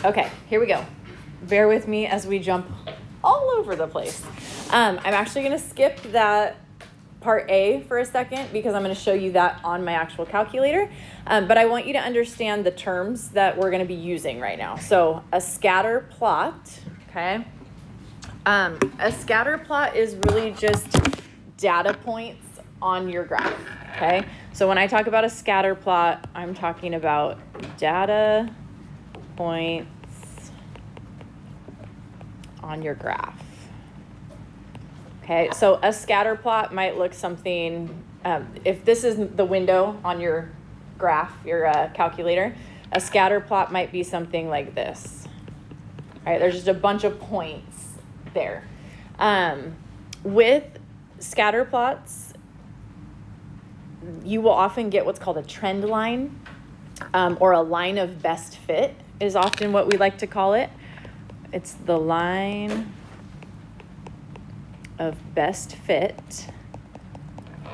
Okay, here we go. Bear with me as we jump all over the place. I'm actually going to skip that part A for a second because I'm going to show you that on my actual calculator. But I want you to understand the terms that we're going to be using right now. So a scatter plot, okay? A scatter plot is really just data points on your graph, okay? So when I talk about a scatter plot, I'm talking about data points on your graph. Okay, so a scatter plot might look something, if this is the window on your graph, your calculator, a scatter plot might be something like this. All right, there's just a bunch of points there. With scatter plots, you will often get what's called a trend line, or a line of best fit is often what we like to call it. It's the line of best fit.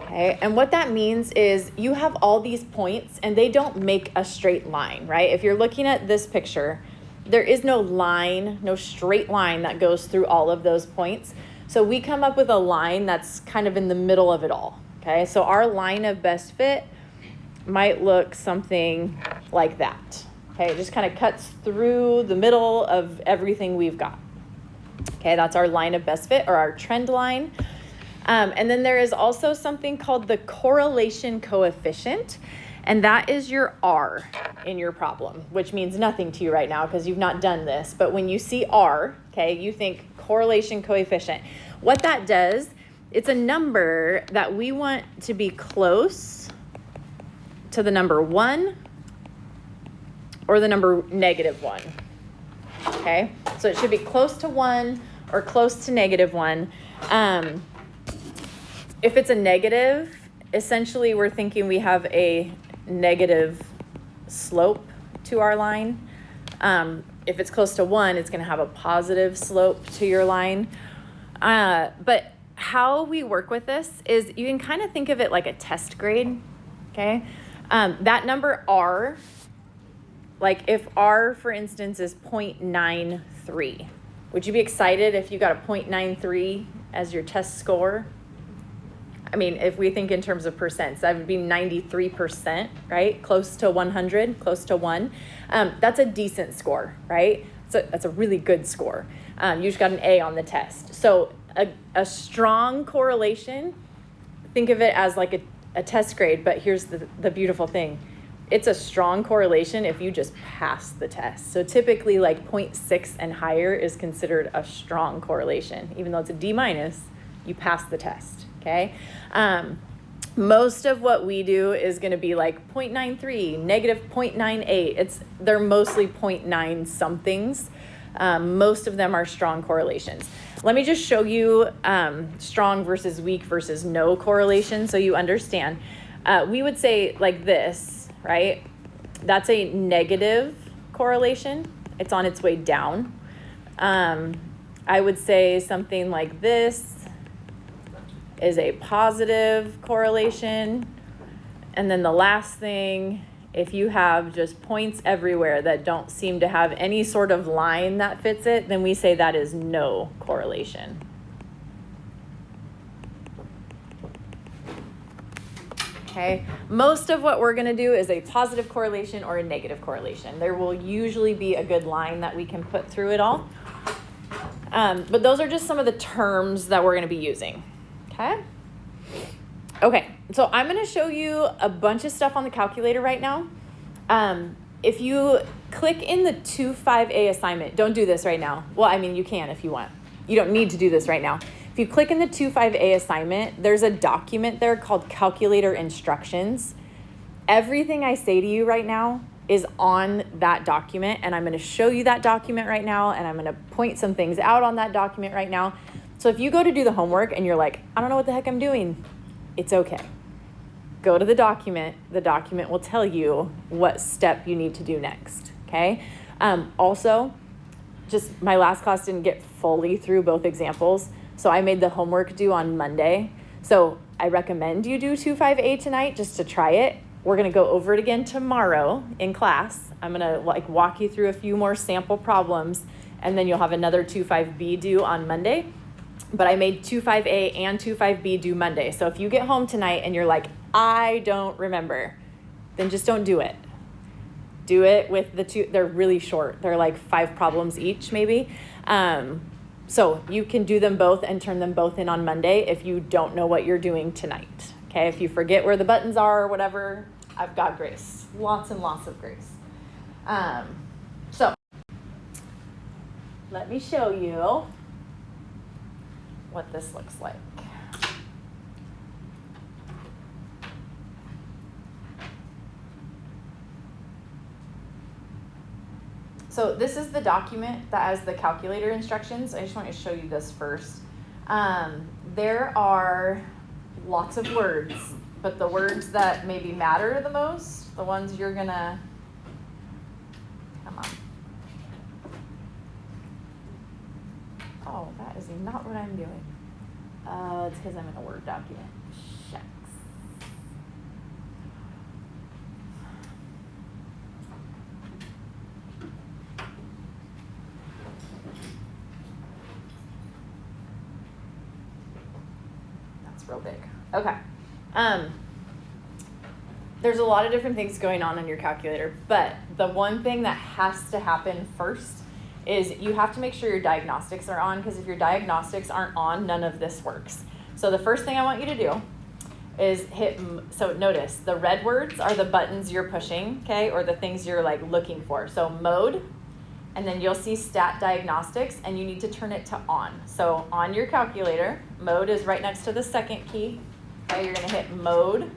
Okay, and what that means is you have all these points and they don't make a straight line, right? If you're looking at this picture, there is no line, no straight line that goes through all of those points. So we come up with a line that's kind of in the middle of it all. Okay, so our line of best fit might look something like that. Okay, it just kind of cuts through the middle of everything we've got. Okay, that's our line of best fit or our trend line. And then there is also something called the correlation coefficient, and that is your R in your problem, which means nothing to you right now because you've not done this. But when you see R, okay, you think correlation coefficient. What that does, it's a number that we want to be close to the number 1 or the number -1. Okay, so it should be close to 1 or close to -1. If it's a negative, essentially we're thinking we have a negative slope to our line. If it's close to 1, it's going to have a positive slope to your line. But how we work with this is you can kind of think of it like a test grade, okay? That number R, like if R, for instance, is 0.93, would you be excited if you got a 0.93 as your test score? I mean, if we think in terms of percents, that would be 93%, right? Close to 100, close to 1. That's a decent score, right? That's a really good score. You just got an A on the test. So a strong correlation, think of it as like a test grade, but here's the beautiful thing. It's a strong correlation if you just pass the test. So typically like 0.6 and higher is considered a strong correlation. Even though it's a D-, you pass the test, okay? Most of what we do is gonna be like 0.93, -0.98. They're mostly 0.9 somethings. Most of them are strong correlations. Let me just show you strong versus weak versus no correlation so you understand. We would say like this, right? That's a negative correlation. It's on its way down. I would say something like this is a positive correlation. And then the last thing, if you have just points everywhere that don't seem to have any sort of line that fits it, then we say that is no correlation. Okay, most of what we're gonna do is a positive correlation or a negative correlation. There will usually be a good line that we can put through it all. But those are just some of the terms that we're gonna be using, okay? Okay, so I'm gonna show you a bunch of stuff on the calculator right now. If you click in the 2.5a assignment, don't do this right now. Well, I mean, you can if you want. You don't need to do this right now. If you click in the 2.5a assignment, there's a document there called Calculator Instructions. Everything I say to you right now is on that document, and I'm gonna show you that document right now, and I'm gonna point some things out on that document right now. So if you go to do the homework and you're like, I don't know what the heck I'm doing, it's okay. Go to the document. The document will tell you what step you need to do next, okay? Also, just my last class didn't get fully through both examples, so I made the homework due on Monday. So I recommend you do 2.5a tonight just to try it. We're going to go over it again tomorrow in class. I'm going to like walk you through a few more sample problems, and then you'll have another 2.5B due on Monday. But I made 2.5A and 2.5B due Monday. So if you get home tonight and you're like, I don't remember, then just don't do it. Do it with the two. They're really short. They're like 5 problems each maybe. So you can do them both and turn them both in on Monday if you don't know what you're doing tonight. Okay, if you forget where the buttons are or whatever, I've got grace. Lots and lots of grace. So let me show you what this looks like. So this is the document that has the calculator instructions. I just want to show you this first. There are lots of words, but the words that maybe matter the most, the ones you're gonna, come on. Oh, that is not what I'm doing. It's because I'm in a Word document. Shucks. That's real big. Okay. There's a lot of different things going on your calculator, but the one thing that has to happen first is you have to make sure your diagnostics are on, because if your diagnostics aren't on, none of this works. So the first thing I want you to do is so notice the red words are the buttons you're pushing, okay, or the things you're like looking for. So mode, and then you'll see stat diagnostics, and you need to turn it to on. So on your calculator, mode is right next to the second key. Okay, you're gonna hit mode,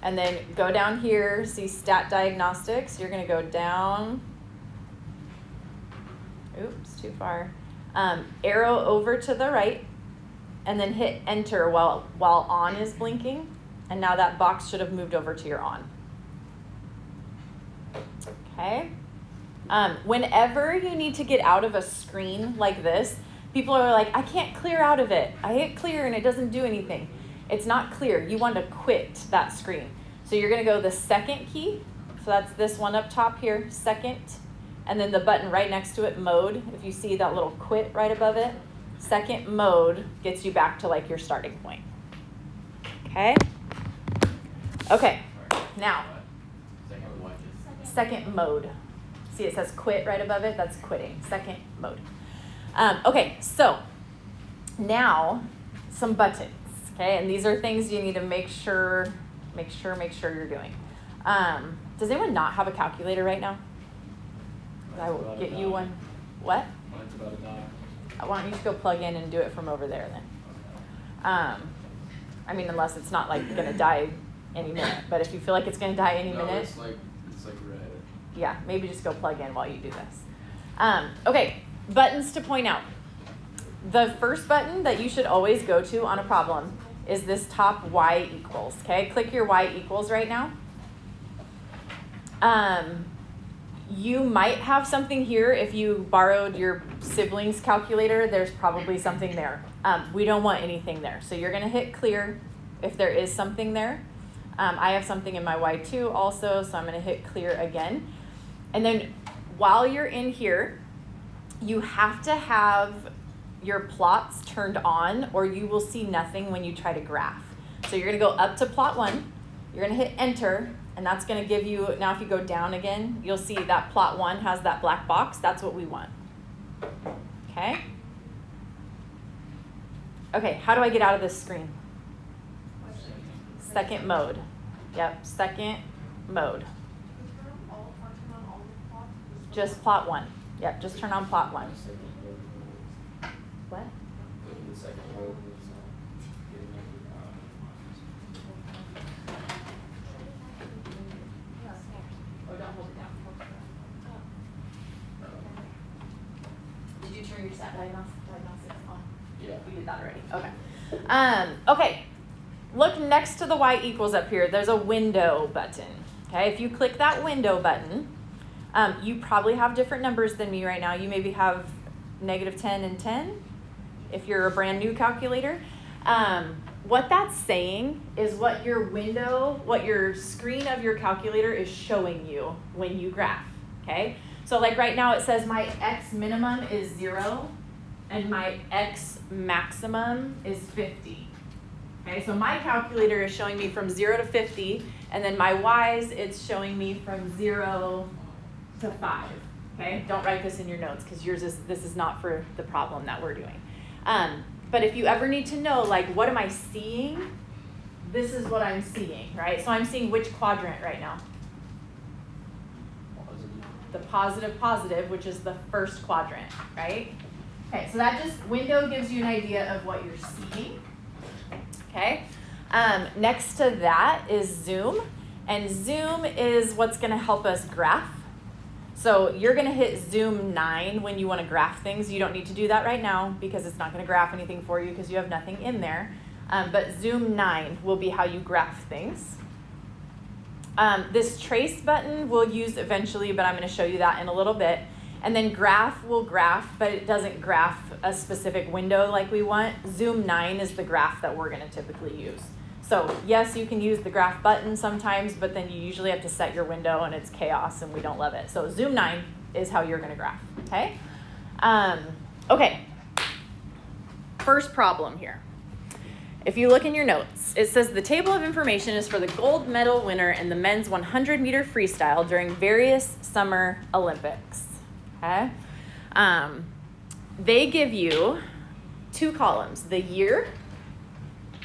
and then go down here, see stat diagnostics. You're gonna go down, oops, too far. Arrow over to the right, and then hit enter while on is blinking. And now that box should have moved over to your on. Okay. Whenever you need to get out of a screen like this, people are like, I can't clear out of it. I hit clear and it doesn't do anything. It's not clear. You want to quit that screen. So you're going to go the second key. So that's this one up top here, second. And then the button right next to it, mode. If you see that little quit right above it, second mode gets you back to like your starting point. Okay? Okay, now, second mode. See, it says quit right above it. That's quitting, second mode. Okay, so now some buttons. Okay, and these are things you need to make sure you're doing. Does anyone not have a calculator right now? I will get you one. What? Why don't you just go plug in and do it from over there then? I mean, unless it's not like gonna die any minute. But if you feel like it's gonna die any minute, it's like red. Yeah, maybe just go plug in while you do this. Okay, buttons to point out. The first button that you should always go to on a problem is this top y equals. Okay, click your y equals right now. You might have something here. If you borrowed your sibling's calculator, there's probably something there. We don't want anything there. So you're gonna hit clear if there is something there. I have something in my Y2 also, so I'm gonna hit clear again. And then while you're in here, you have to have your plots turned on, or you will see nothing when you try to graph. So you're gonna go up to plot 1, you're gonna hit enter, and that's gonna give you, now if you go down again, you'll see that plot 1 has that black box. That's what we want. Okay? Okay, how do I get out of this screen? Second mode. Yep, second mode. Just plot 1. Yep, just turn on plot 1. What? Did you turn your stat diagnostics on? Yeah. We did that already. Okay. Okay. Look next to the y equals up here. There's a window button. Okay. If you click that window button, you probably have different numbers than me right now. You maybe have -10 and 10 if you're a brand new calculator. what that's saying is what your screen of your calculator is showing you when you graph, okay? So like right now it says my x minimum is 0 and my x maximum is 50. Okay, so my calculator is showing me from 0 to 50, and then my y's, it's showing me from 0 to 5. Okay, don't write this in your notes because this is not for the problem that we're doing. But if you ever need to know, like, what am I seeing? This is what I'm seeing, right? So I'm seeing which quadrant right now? The positive, which is the first quadrant, right? Okay, so that just, window gives you an idea of what you're seeing, okay? Next to that is zoom, and zoom is what's gonna help us graph. So you're gonna hit zoom 9 when you wanna graph things. You don't need to do that right now because it's not gonna graph anything for you because you have nothing in there. But zoom 9 will be how you graph things. This trace button we'll use eventually, but I'm gonna show you that in a little bit. And then graph will graph, but it doesn't graph a specific window like we want. Zoom 9 is the graph that we're gonna typically use. So yes, you can use the graph button sometimes, but then you usually have to set your window and it's chaos and we don't love it. So zoom 9 is how you're gonna graph, okay? Okay, first problem here. If you look in your notes, it says the table of information is for the gold medal winner in the men's 100-meter freestyle during various summer Olympics, okay? They give you 2 columns, the year,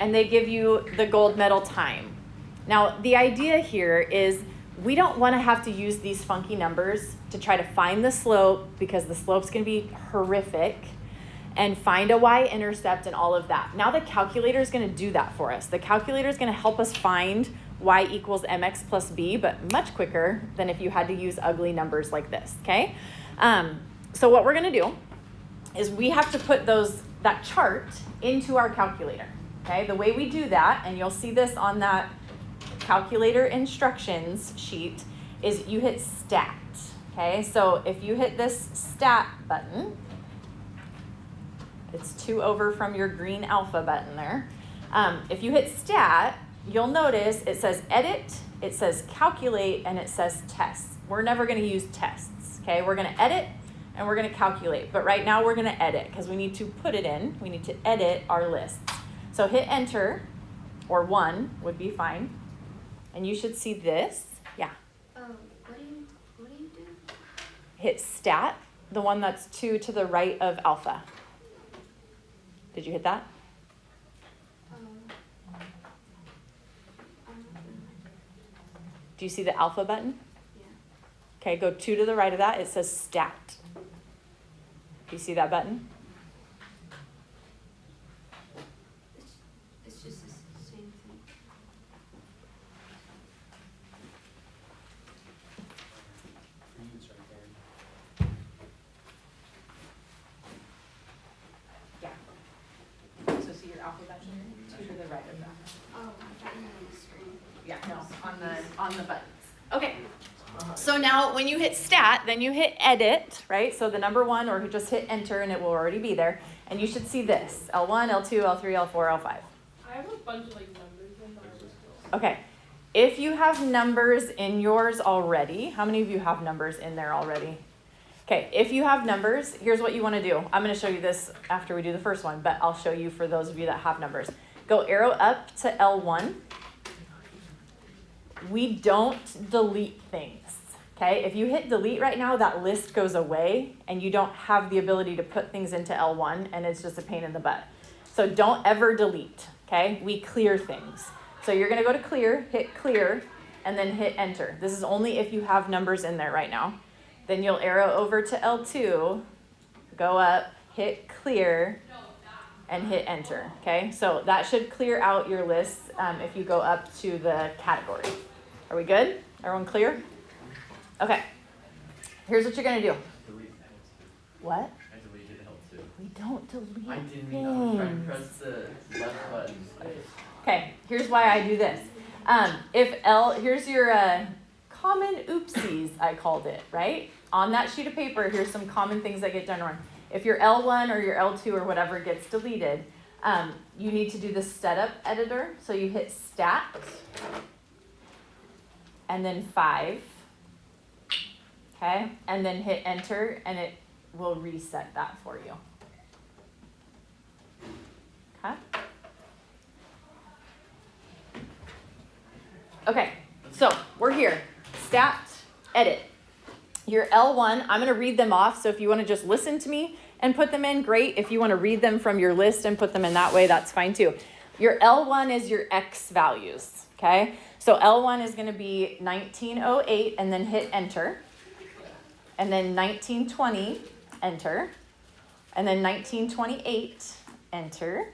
and they give you the gold medal time. Now, the idea here is we don't want to have to use these funky numbers to try to find the slope because the slope's going to be horrific, and find a y-intercept and all of that. Now the calculator is going to do that for us. The calculator is going to help us find y equals mx plus b, but much quicker than if you had to use ugly numbers like this, okay? So what we're going to do is we have to put that chart into our calculator. Okay, the way we do that, and you'll see this on that calculator instructions sheet, is you hit stat. Okay, so if you hit this stat button, it's 2 over from your green alpha button there. If you hit stat, you'll notice it says edit, it says calculate, and it says tests. We're never going to use tests. Okay, we're going to edit and we're going to calculate, but right now we're going to edit because we need to put it in. We need to edit our lists. So hit enter, or 1 would be fine, and you should see this. Yeah. What do you do? Hit stat, the one that's 2 to the right of alpha. Did you hit that? Do you see the alpha button? Yeah. Okay, go 2 to the right of that. It says stat. Do you see that button? It's just the same thing. Yeah. So see your alpha button? 2 to the right of that. Oh, I thought you were on the screen. Yeah, no, on the buttons. Okay. So now when you hit stat, then you hit edit, right? So the number 1, or just hit enter and it will already be there. And you should see this, L1, L2, L3, L4, L5. I have a bunch of numbers in my list. Okay. If you have numbers in yours already, how many of you have numbers in there already? Okay, if you have numbers, here's what you want to do. I'm going to show you this after we do the first one, but I'll show you for those of you that have numbers. Go arrow up to L1. We don't delete things, okay? If you hit delete right now, that list goes away and you don't have the ability to put things into L1 and it's just a pain in the butt. So don't ever delete, okay? We clear things. So you're gonna go to clear, hit clear, and then hit enter. This is only if you have numbers in there right now. Then you'll arrow over to L2, go up, hit clear, and hit enter, okay? So that should clear out your list if you go up to the category. Are we good? Everyone clear? Okay. Here's what you're gonna do. What? I deleted L2. We don't delete I didn't things. mean I was trying to press the left button. Okay, here's why I do this. Here's your common oopsies, I called it, right? On that sheet of paper, here's some common things that get done wrong. If your L1 or your L2 or whatever gets deleted, You need to do the setup editor. So you hit stat and then 5. Okay, and then hit enter and it will reset that for you. Okay. Okay, so we're here. Stat, edit. Your L1, I'm going to read them off. So if you want to just listen to me and put them in, great. If you want to read them from your list and put them in that way, that's fine too. Your L1 is your X values. Okay, so L1 is going to be 1908 and then hit enter. And then 1920, enter. And then 1928, enter.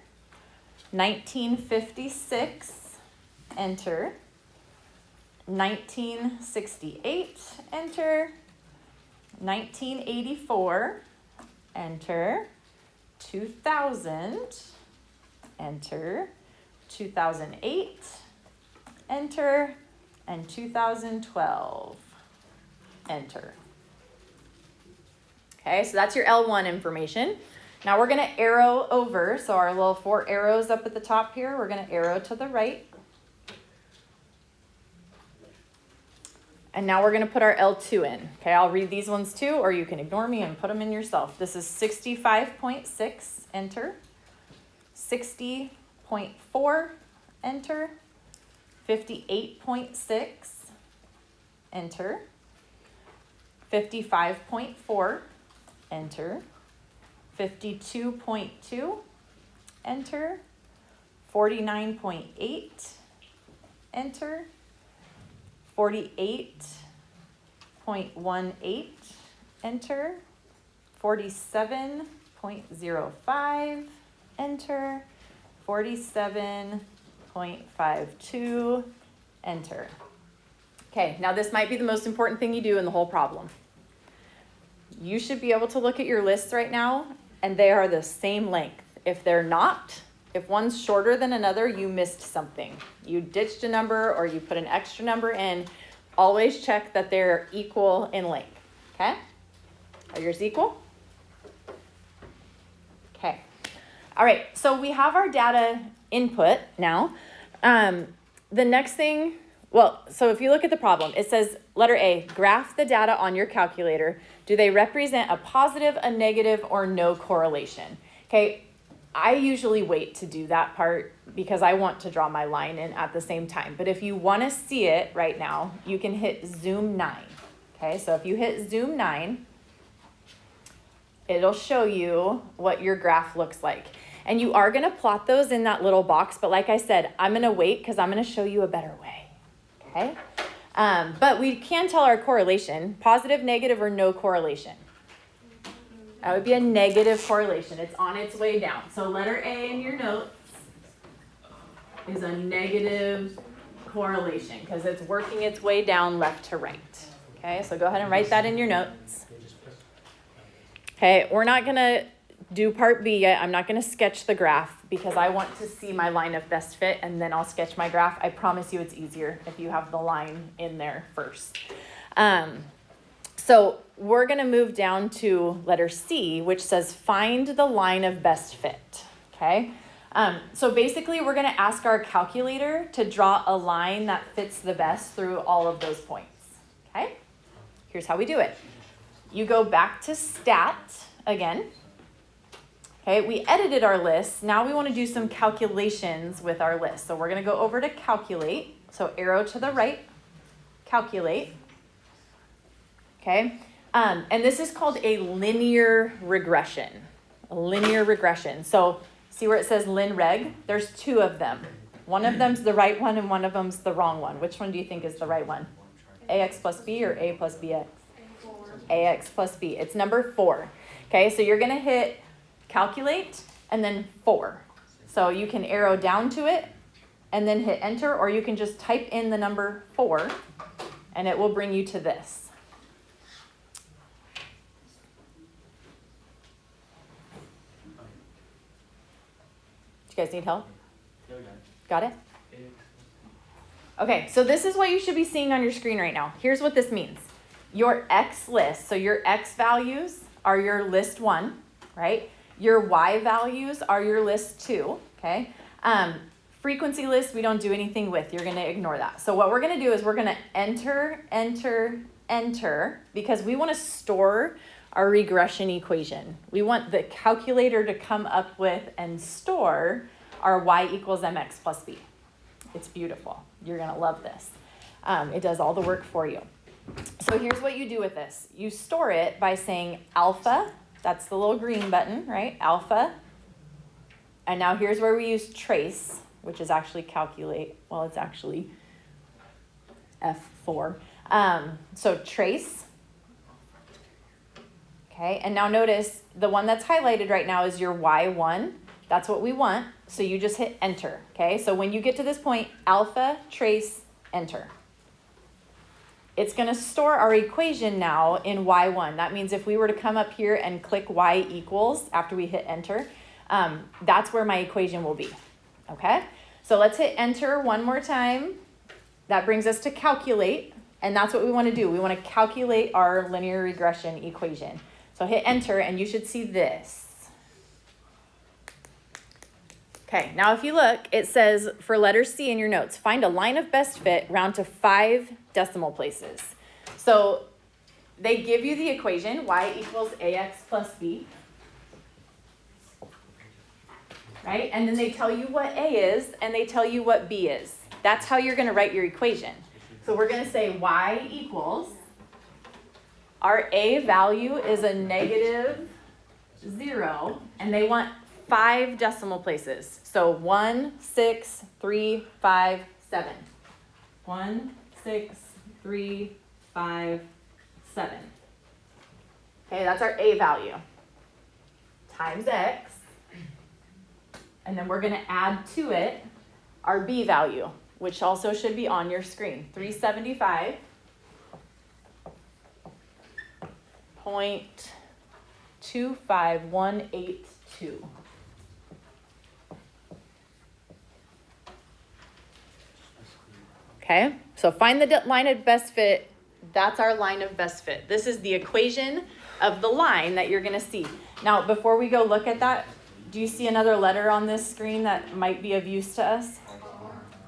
1956, enter. 1968, enter. 1984, enter. 2000, enter. 2008, enter. And 2012, enter. Okay, so that's your L1 information. Now we're going to arrow over. So our little 4 arrows up at the top here, we're going to arrow to the right. And now we're going to put our L2 in. Okay, I'll read these ones too, or you can ignore me and put them in yourself. This is 65.6, enter. 60.4, enter. 58.6, enter. 55.4, enter. 52.2, enter. 49.8, enter. 48.18, enter. 47.05, enter. 47.52, enter. Okay, now this might be the most important thing you do in the whole problem. You should be able to look at your lists right now, and they are the same length. If they're not, if one's shorter than another, you missed something. You ditched a number or you put an extra number in. Always check that they're equal in length, okay? Are yours equal? Okay. All right, so we have our data input now. The next thing, so if you look at the problem, it says letter A, graph the data on your calculator. Do they represent a positive, a negative, or no correlation? Okay, I usually wait to do that part because I want to draw my line in at the same time. But if you want to see it right now, you can hit zoom 9. Okay, so if you hit zoom 9, it'll show you what your graph looks like. And you are going to plot those in that little box. But like I said, I'm going to wait because I'm going to show you a better way. Okay, but we can tell our correlation, positive, negative, or no correlation. That would be a negative correlation. It's on its way down. So letter A in your notes is a negative correlation because it's working its way down left to right. Okay, so go ahead and write that in your notes. Okay, we're not going to do part B yet. I'm not going to sketch the graph because I want to see my line of best fit and then I'll sketch my graph. I promise you it's easier if you have the line in there first. So we're going to move down to letter C, which says find the line of best fit. Okay. So basically we're going to ask our calculator to draw a line that fits the best through all of those points. Okay. Here's how we do it. You go back to stat again. Okay, we edited our list. Now we want to do some calculations with our list. So we're going to go over to calculate. So arrow to the right, calculate. Okay, and this is called a linear regression. A linear regression. So see where it says linreg? There's 2 of them. One of them's the right one and one of them's the wrong one. Which one do you think is the right one? AX plus B or A plus BX? AX plus B. It's number 4. Okay, so you're going to hit calculate and then 4. So you can arrow down to it and then hit enter, or you can just type in the number 4 and it will bring you to this. Do you guys need help? Got it? Okay, so this is what you should be seeing on your screen right now. Here's what this means. Your X list, so your X values are your list 1, right? Your Y values are your list too, okay? Frequency list, we don't do anything with. You're going to ignore that. So what we're going to do is we're going to enter, because we want to store our regression equation. We want the calculator to come up with and store our Y equals MX plus B. It's beautiful. You're going to love this. It does all the work for you. So here's what you do with this. You store it by saying alpha. That's the little green button, right? Alpha. And now here's where we use trace, which is actually calculate. Well, it's actually F4. So trace. Okay, and now notice the one that's highlighted right now is your Y1. That's what we want. So you just hit enter. Okay, so when you get to this point, alpha, trace, enter. It's going to store our equation now in Y1. That means if we were to come up here and click Y equals after we hit enter, that's where my equation will be. Okay, so let's hit enter one more time. That brings us to calculate, and that's what we want to do. We want to calculate our linear regression equation. So hit enter, and you should see this. Okay, now if you look, it says for letter C in your notes, find a line of best fit, round to 5 decimal places. So they give you the equation, y equals ax plus b, right? And then they tell you what a is, and they tell you what b is. That's how you're going to write your equation. So we're going to say y equals, our a value is a -0, and they want 5 decimal places. So 1, 6, 3, 5, 7. 1, 6, 3, 5, 7. Okay, that's our a value. Times x. And then we're going to add to it our b value, which also should be on your screen. 375.25182. Okay, so find the line of best fit. That's our line of best fit. This is the equation of the line that you're going to see. Now, before we go look at that, do you see another letter on this screen that might be of use to us?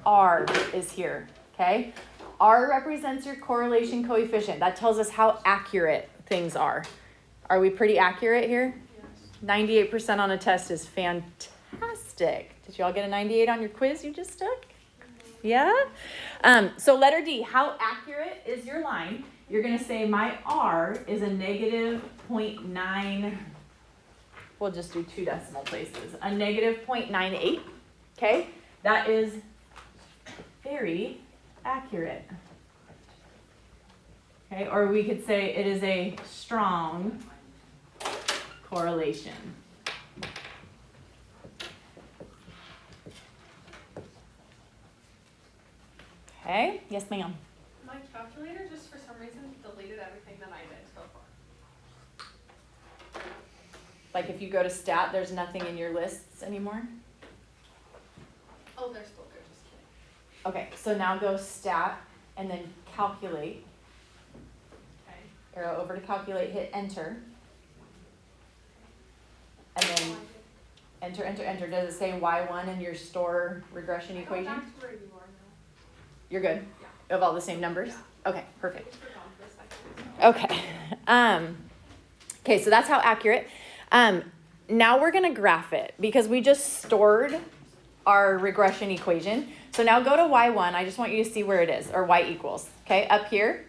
R is here, okay? R represents your correlation coefficient. That tells us how accurate things are. Are we pretty accurate here? Yes. 98% on a test is fantastic. Did you all get a 98 on your quiz you just took? Yeah? So letter D, how accurate is your line? You're going to say my R is a -0.9. We'll just do 2 decimal places. A -0.98. Okay? That is very accurate. Okay? Or we could say it is a strong correlation. Okay? Yes, ma'am. My calculator just for some reason deleted everything that I did so far. Like if you go to stat, there's nothing in your lists anymore? Oh, they're still there, just kidding. Okay, so now go stat and then calculate. Okay. Arrow over to calculate, hit enter. And then enter, enter, enter. Does it say Y1 in your store regression Go equation? back to where you are now. You're good? Yeah. Of all the same numbers? Yeah. Okay, perfect. Just for gone for a second. Okay. Okay, so that's how accurate. Now we're gonna graph it because we just stored our regression equation. So now go to Y1. I just want you to see where it is, or Y equals. Okay, up here.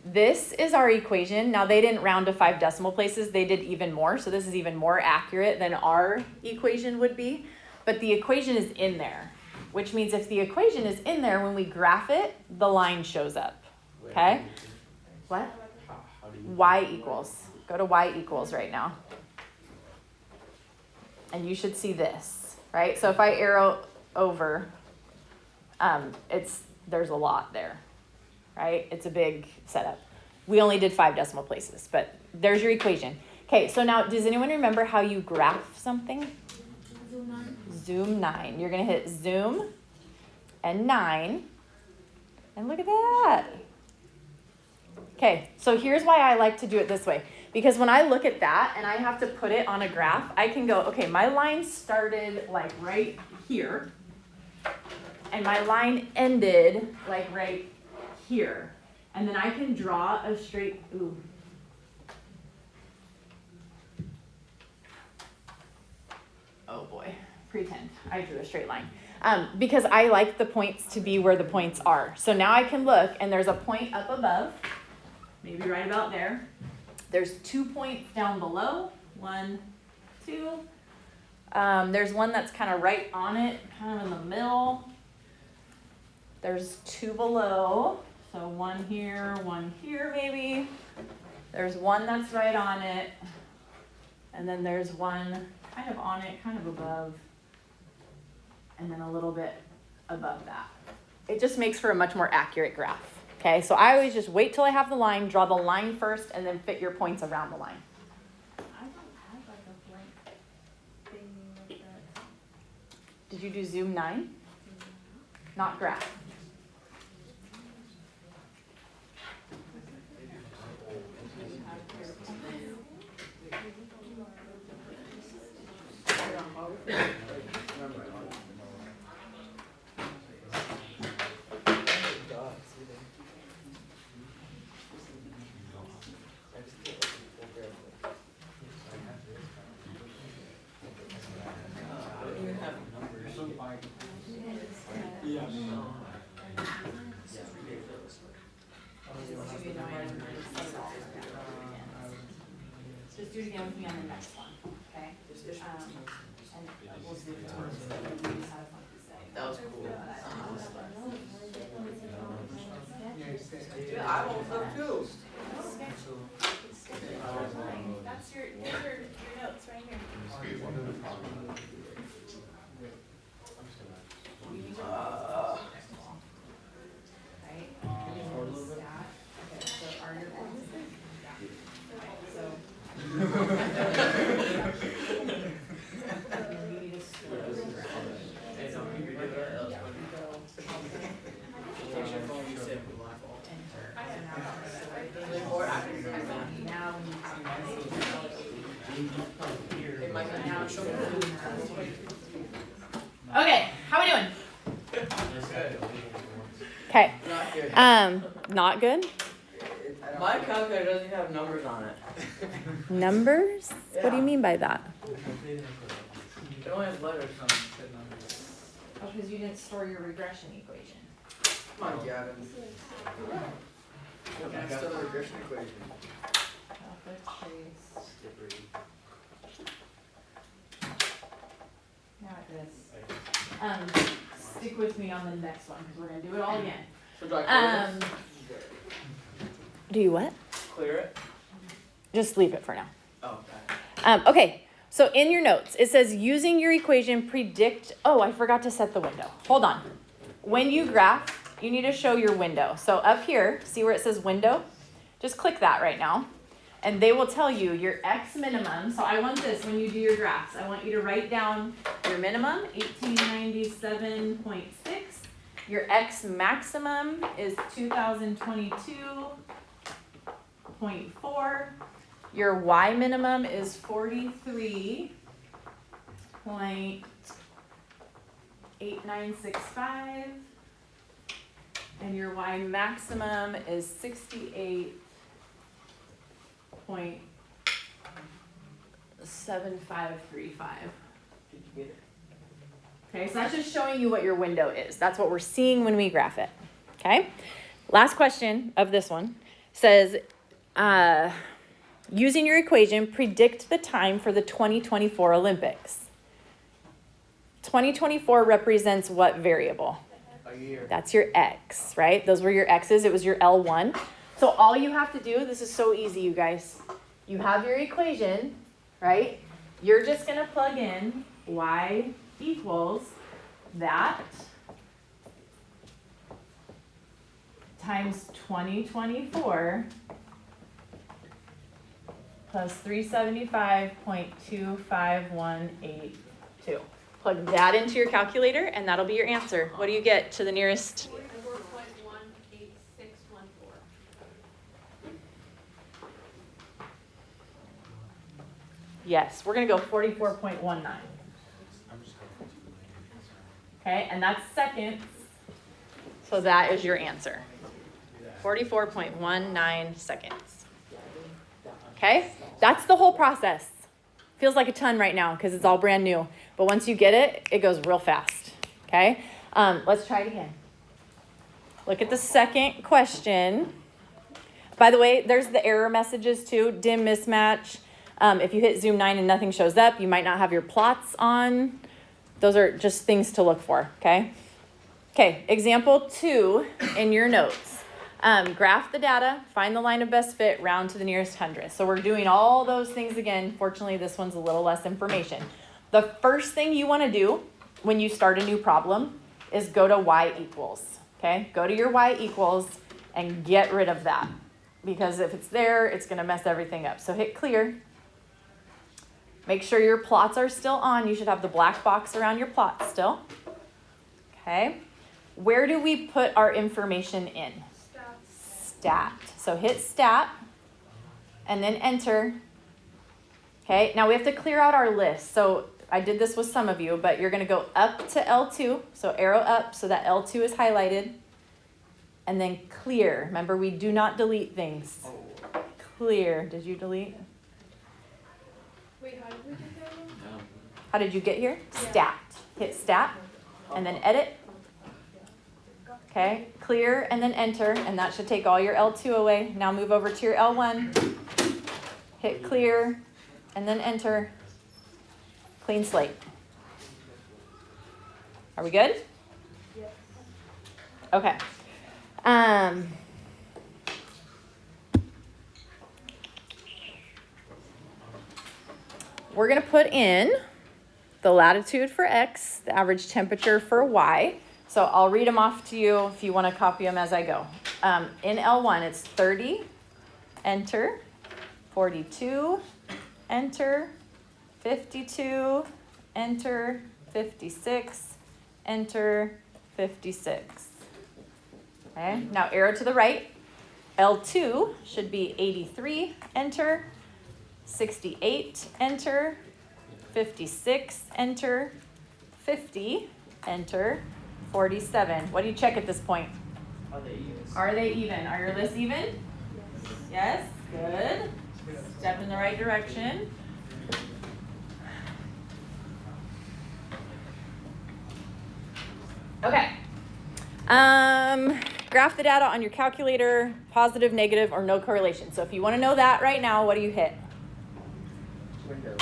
This is our equation. Now they didn't round to 5 decimal places. They did even more. So this is even more accurate than our equation would be. But the equation is in there, which means if the equation is in there, when we graph it, the line shows up. Okay? What? How do you Y equals. Go to Y equals right now. And you should see this, right? So if I arrow over, there's a lot there, right? It's a big setup. We only did 5 decimal places, but there's your equation. Okay, so now does anyone remember how you graph something? Zoom 9. You're going to hit zoom and 9. And look at that. Okay, so here's why I like to do it this way. Because when I look at that and I have to put it on a graph, I can go, okay, my line started like right here, and my line ended like right here. And then I can draw a straight, ooh. Oh boy, pretend I drew a straight line. Because I like the points to be where the points are. So now I can look, and there's a point up above, maybe right about there. There's 2 points down below, 1, 2. There's one that's kind of right on it, kind of in the middle. There's 2 below, so 1 here maybe. There's one that's right on it, and then there's one kind of on it, kind of above, and then a little bit above that. It just makes for a much more accurate graph. Okay, so I always just wait till I have the line, draw the line first, and then fit your points around the line. I don't have like a blank thing like that. Did you do Zoom 9? Not graph. Just do it again with me on the next one, okay? And we'll see if it works. That was cool. Yeah, I almost up too. That's your notes right here. Right? Okay, so are your so. Hey, don't you redo that? That was funny. Take your phone, you save it, my fault. Now we Hey, Mike, can you show me? Okay, how we doing? Good. Okay. Not good. Not good. My calculator doesn't even have numbers on it. Numbers? What do you mean by that? It only has letters. Oh, because you didn't store your regression equation. Come on, Gavin. Next to the regression equation. Now this. Stick with me on the next one because we're gonna do it all again. So do I clear Do you what? it? Clear it? Just leave it for now. Oh, okay. Okay, so in your notes, it says using your equation predict, oh, I forgot to set the window. Hold on. When you graph, you need to show your window. So up here, see where it says window? Just click that right now. And they will tell you your X minimum. So I want this when you do your graphs. I want you to write down your minimum, 1897.6. Your X maximum is 2022.4. Your Y minimum is 43.8965. And your Y maximum is 68.7535. Did you get it? Okay, so that's just showing you what your window is. That's what we're seeing when we graph it. Okay? Last question of this one says, using your equation, predict the time for the 2024 Olympics. 2024 represents what variable? A year. That's your X, right? Those were your X's. It was your L1. So all you have to do, this is so easy, you guys. You have your equation, right? You're just going to plug in Y equals that times 2024 plus 375.2518. Plug that into your calculator, and that'll be your answer. What do you get to the nearest? 4.18614. Yes, we're gonna go 44.19. Okay, and that's seconds. So that is your answer. 44.19 seconds. Okay, that's the whole process. Feels like a ton right now because it's all brand new. But once you get it, it goes real fast. Okay, let's try it again. Look at the second question. By the way, there's the error messages too, dim mismatch. If you hit Zoom 9 and nothing shows up, you might not have your plots on. Those are just things to look for, okay? Okay, example 2 in your notes. Graph the data, find the line of best fit, round to the nearest hundredth. So we're doing all those things again. Fortunately, this one's a little less information. The first thing you want to do when you start a new problem is go to y equals, okay? Go to your y equals and get rid of that. Because if it's there, it's going to mess everything up. So hit clear. Make sure your plots are still on. You should have the black box around your plots still. Okay. Where do we put our information in? Stat. So hit stat and then enter. Okay. Now we have to clear out our list. So I did this with some of you, but you're going to go up to L2. So arrow up so that L2 is highlighted. And then clear. Remember, we do not delete things. Clear. Did you delete? Wait, how did we get there? How did you get here? Stat. Hit stat and then edit. Okay, clear and then enter, and that should take all your L2 away. Now move over to your L1. Hit clear and then enter. Clean slate. Are we good? Yes. Okay. We're going to put in the latitude for X, the average temperature for Y. So I'll read them off to you if you want to copy them as I go. In L1, it's 30, enter, 42, enter, 52, enter, 56, enter, 56. Okay, now arrow to the right. L2 should be 83, enter, 68, enter, 56, enter, 50, enter, 47. What do you check at this point? Are they even? Are they even? Are your lists even? Yes, good. Step in the right direction. Okay. Graph the data on your calculator, positive, negative, or no correlation. So if you want to know that right now, what do you hit? Window.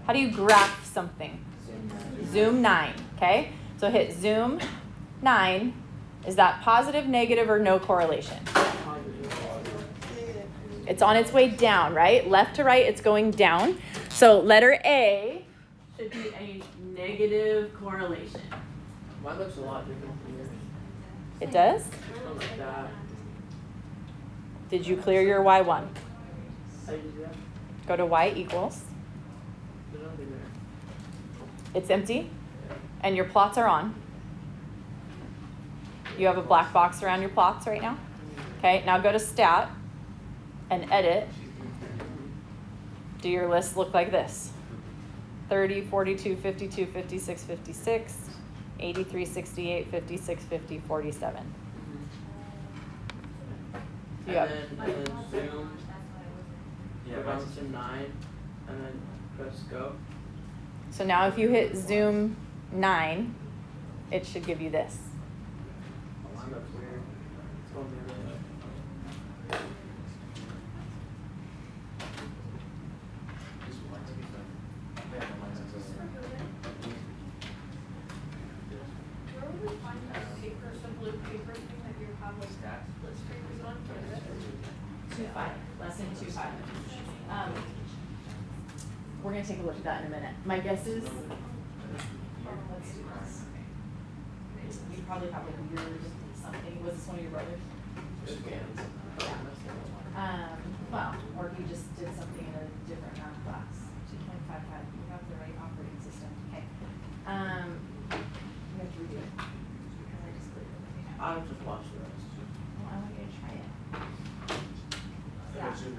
How do you graph something? Zoom 9, okay? So hit Zoom 9. Is that positive, negative, or no correlation? It's on its way down, right? Left to right, it's going down. So letter A should be a negative correlation. Mine looks a lot different from yours. It does? Something like that. Did you clear your Y1? How do you do that? Go to Y equals. There's nothing there. It's empty. And your plots are on. You have a black box around your plots right now. Okay, now go to stat and edit. Do your list look like this? 30, 42, 52, 56, 56, 83, 68, 56, 50, 47. And Yeah. then zoom. Go down to 9, and then press go. So now if you hit Zoom 9, it should give you this. Oh, mine looks weird. It's going the other way. Where would we find that paper, some blue paper thing that you have like list papers on? 2.5, lesson 2.5. We're gonna take a look at that in a minute. My guess is, let's do this. You probably have like yours something. Was this one of your brothers? Well, or you just did something in a different math class. 2.55. You have the right operating system. Okay. You have to redo it because I just cleared everything out. I'll just watch the rest. Well, I want you to try it. I got Zoom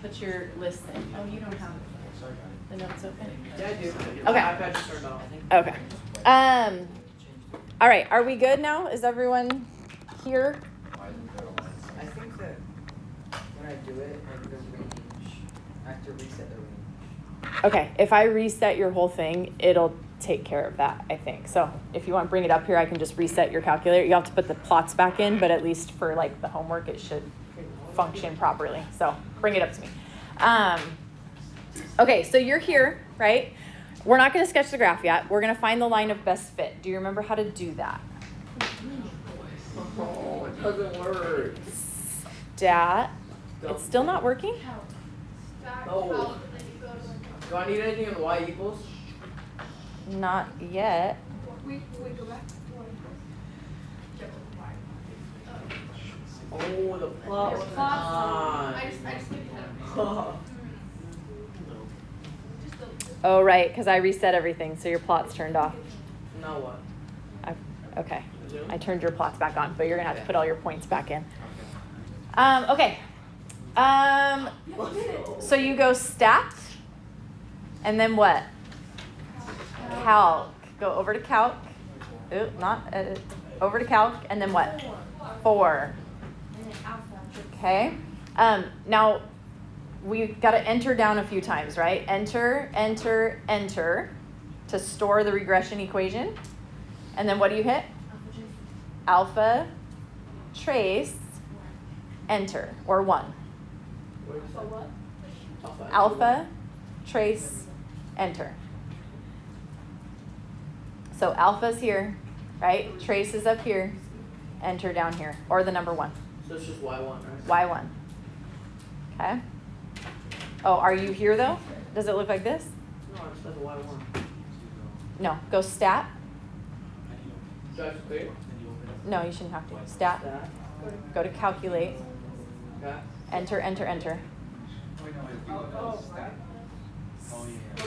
Put your list in. Oh, you don't have the notes open? Yeah, I do. Okay. iPad just turned off. Okay. All right, are we good now? Is everyone here? I think that when I do it, like the range, I have to reset the range. Okay, if I reset your whole thing, it'll take care of that, I think. So if you want to bring it up here, I can just reset your calculator. You have to put the plots back in, but at least for like the homework, it should function properly. So bring it up to me. Okay, so you're here, right? We're not going to sketch the graph yet. We're going to find the line of best fit. Do you remember how to do that? Oh, it doesn't work. Stat. It's still not working? Stack, Oh. count, and then you go to like. Do I need anything in y equals? Not yet. We go back to one. Oh, the plot Your was plots. on. I just looked at it. Just the. Oh, right, because I reset everything, so your plot's turned off. Now what? Okay. Zoom? I turned your plots back on, but you're going to have to put all your points back in. Okay. So you go stat, and then what? Calc. Go over to calc. Ooh, not over to calc, and then what? 4. And then alpha. Okay. Now we got to enter down a few times, right? Enter, enter, enter to store the regression equation. And then what do you hit? Alpha, trace, enter, or 1. What is So what? that? Alpha, trace, enter. So alpha's here, right? Trace is up here, enter down here, or the number 1, So it's just y1, right? y1. Okay. Oh, are you here though? Does it look like this? No, it says y1. No, go stat. Do I have to clear? No, you shouldn't have to. Stat, That. go to calculate, Okay. enter, enter, enter. Go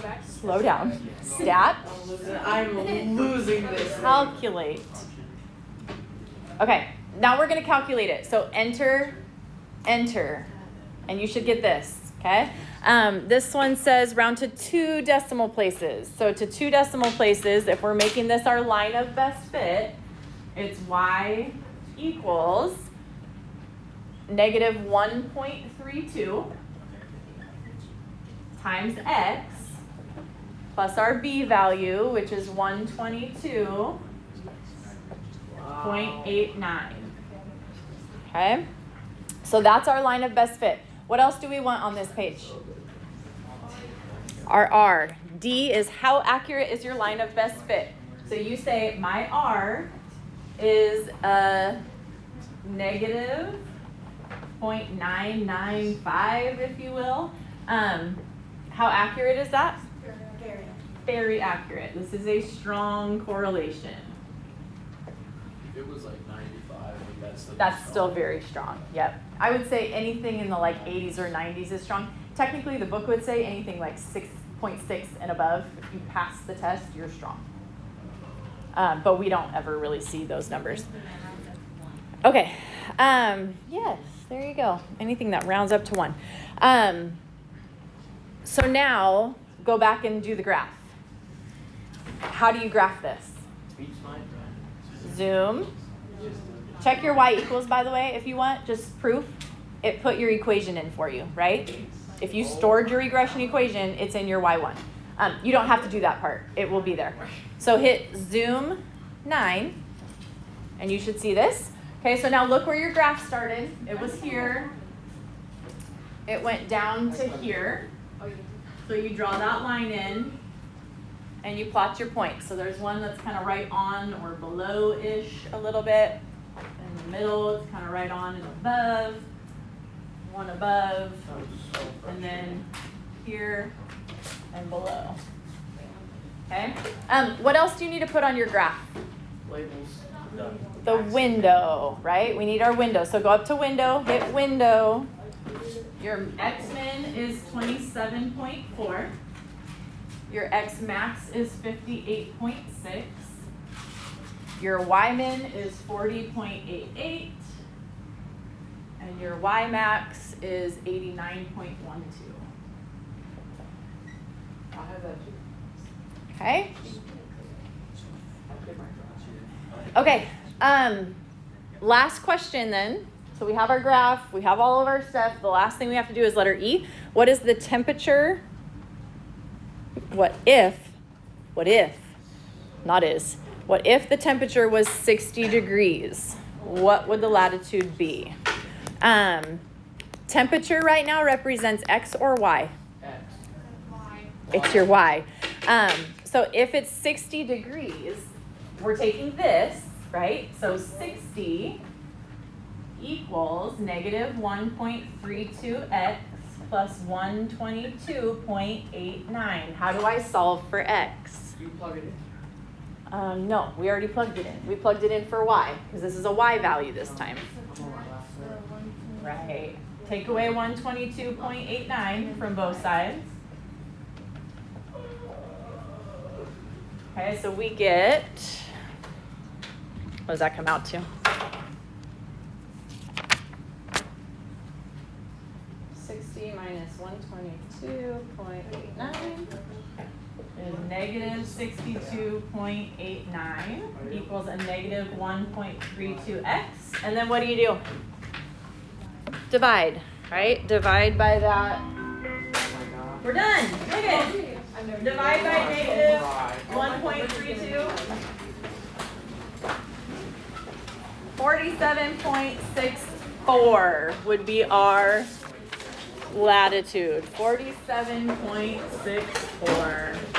back. Slow down. Stat, I'm losing this. calculate. Okay, now we're going to calculate it. So enter, enter, and you should get this, okay? This one says round to 2 decimal places. So to 2 decimal places, if we're making this our line of best fit, it's y equals negative 1.32 times x plus our b value, which is 122.89. Okay? So that's our line of best fit. What else do we want on this page? Our R. D is how accurate is your line of best fit. So you say my R is a negative 0.995, if you will. How accurate is that? Very. Very accurate. This is a strong correlation. If it was like 95, That's still very strong. Yep. I would say anything in the like 80s or 90s is strong. Technically, the book would say anything like 6.6 and above. If you pass the test, you're strong. But we don't ever really see those numbers. Okay. Yes, there you go. Anything that rounds up to 1. So now go back and do the graph. How do you graph this? Beats mine. Zoom. Check your y equals, by the way, if you want, just proof. It put your equation in for you, right? If you stored your regression equation, it's in your y1. You don't have to do that part. It will be there. So hit zoom 9, and you should see this. Okay, so now look where your graph started. It was here. It went down to here. So you draw that line in, and you plot your points. So there's one that's kind of right on or below-ish a little bit. In the middle, it's kind of right on and above. One above, and then here and below. Okay. What else do you need to put on your graph? Labels. The window, right? We need our window. So go up to window, hit window. Your X-min is 27.4. Your X-max is 58.6. Your Y-min is 40.88. Your Y max is 89.12. I'll have that too. Okay? I'll get my drops. Okay, last question then. So we have our graph, we have all of our stuff. The last thing we have to do is letter E. What is the temperature? What if the temperature was 60 degrees? What would the latitude be? Temperature right now represents X or Y? X. It's your Y. So if it's 60 degrees, we're taking this, right? So 60 equals negative 1.32x plus 122.89. How do I solve for X? You plug it in. No, we already plugged it in. We plugged it in for Y, because this is a Y value this time. I'm on my last one. Right. Take away 122.89 from both sides. Okay, so we get, what does that come out to? 60 minus 122.89 is negative 62.89 equals a negative 1.32x. And then what do? Divide, right? Divide by that. Oh my god. We're done. Look at it. Divide by negative 1.32. 47.64 would be our latitude. 47.64.